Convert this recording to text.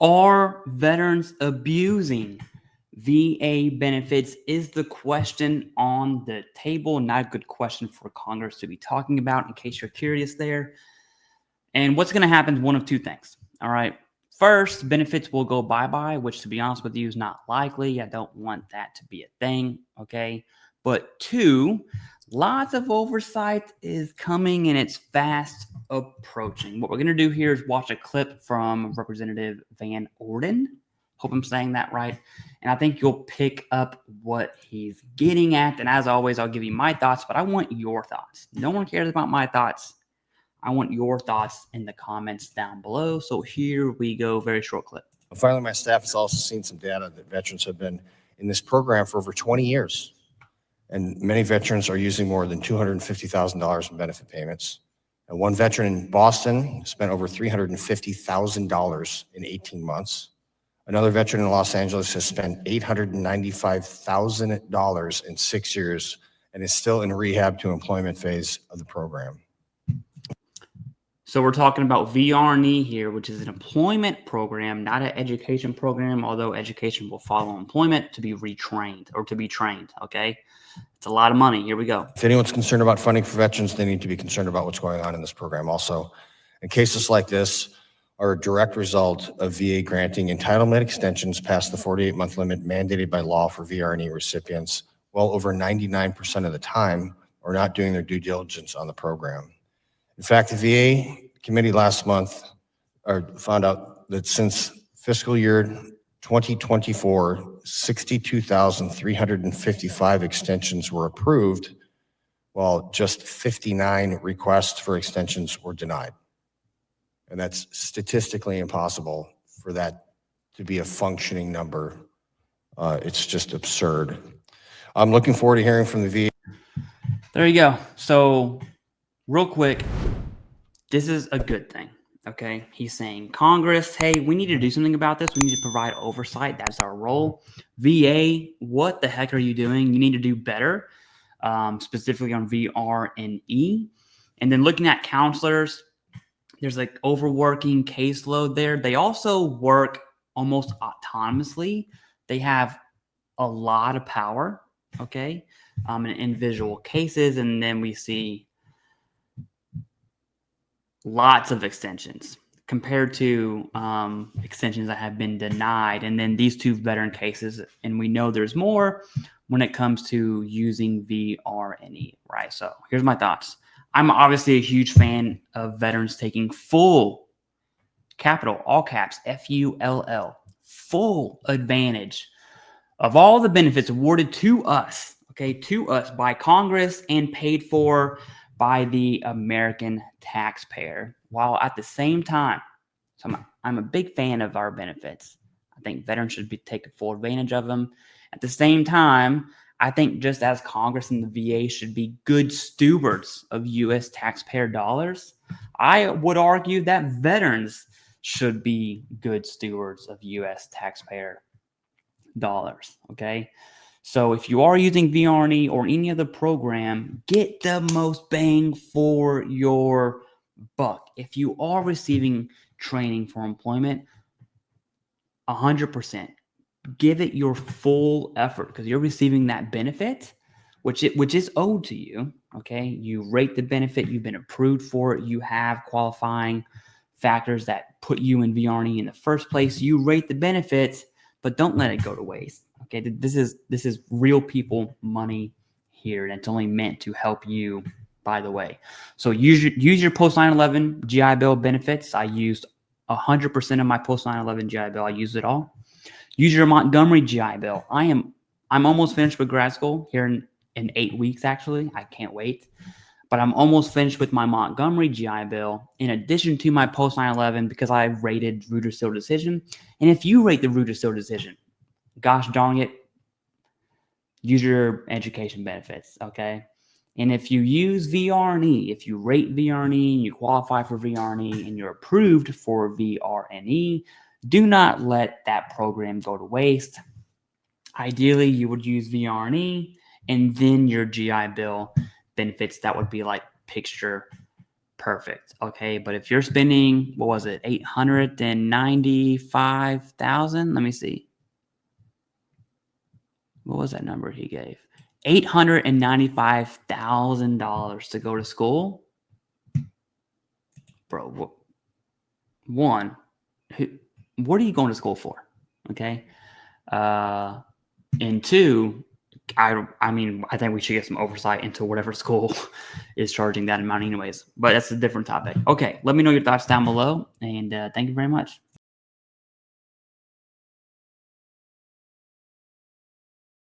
Are veterans abusing VA benefits is the question on the table. Not a good question for Congress to be talking about, in case you're curious there. And what's going to happen is one of two things. All right. First, benefits will go bye-bye, which, to be honest with you, is not likely. I don't want that to be a thing. Okay. But two, lots of oversight is coming and it's fast approaching. What we're going to do here is watch a clip from Representative Van Orden. Hope I'm saying that right. And I think you'll pick up what he's getting at. And as always, I'll give you my thoughts, but I want your thoughts. No one cares about my thoughts. I want your thoughts in the comments down below. So here we go. Very short clip. Finally, my staff has also seen some data that veterans have been in this program for over 20 years. And many veterans are using more than $250,000 in benefit payments. And one veteran in Boston spent over $350,000 in 18 months. Another veteran in Los Angeles has spent $895,000 in 6 years and is still in rehab to employment phase of the program. So we're talking about VR&E here, which is an employment program, not an education program, although education will follow employment to be retrained or to be trained, okay? It's a lot of money. Here we go. If anyone's concerned about funding for veterans, they need to be concerned about what's going on in this program also. And cases like this are a direct result of VA granting entitlement extensions past the 48-month limit mandated by law for VR&E recipients. Well over 99% of the time are not doing their due diligence on the program. In fact, the VA committee last month found out that since fiscal year 2024, 62,355 extensions were approved, while just 59 requests for extensions were denied. And that's statistically impossible for that to be a functioning number. It's just absurd. I'm looking forward to hearing from the VA. There you go. So real quick, this is a good thing, okay? He's saying, Congress, hey, we need to do something about this. We need to provide oversight. That's our role. VA, what the heck are you doing? You need to do better, specifically on VR&E. And then looking at counselors, there's like overworking caseload there. They also work almost autonomously. They have a lot of power, okay, in individual cases. And then we see lots of extensions compared to extensions that have been denied. And then these two veteran cases, and we know there's more when it comes to using VR&E, right? So here's my thoughts. I'm obviously a huge fan of veterans taking full, capital, all caps, FULL, full advantage of all the benefits awarded to us, okay, to us by Congress and paid for by the American taxpayer, while at the same time, so I'm a big fan of our benefits. I think veterans should be taking full advantage of them. At the same time, I think just as Congress and the VA should be good stewards of U.S. taxpayer dollars, I would argue that veterans should be good stewards of U.S. taxpayer dollars, okay? So if you are using VR&E or any other program, get the most bang for your buck. If you are receiving training for employment, 100%. Give it your full effort because you're receiving that benefit, which is owed to you, okay? You rate the benefit. You've been approved for it. You have qualifying factors that put you in VR&E in the first place. You rate the benefits, but don't let it go to waste. Okay, this is real people money here, and it's only meant to help you, by the way. So use your post 9/11 GI Bill benefits. I used 100% of my post 9/11 GI Bill. I used it all. Use your Montgomery GI Bill. I'm almost finished with grad school here in 8 weeks, actually. I can't wait. But I'm almost finished with my Montgomery GI Bill in addition to my post 9/11 because I rated root or seal decision. And if you rate the root or seal decision, gosh darn it, use your education benefits, okay? And if you use VR&E, if you rate VR&E, you qualify for VR&E, and you're approved for VR&E, do not let that program go to waste. Ideally, you would use VR&E and then your GI Bill benefits. That would be like picture perfect. Okay. But if you're spending, what was it? 895,000. Let me see. What was that number he gave? $895,000 to go to school. Bro, one, what are you going to school for? Okay. And two, I think we should get some oversight into whatever school is charging that amount anyways, but that's a different topic. Okay. Let me know your thoughts down below, and thank you very much.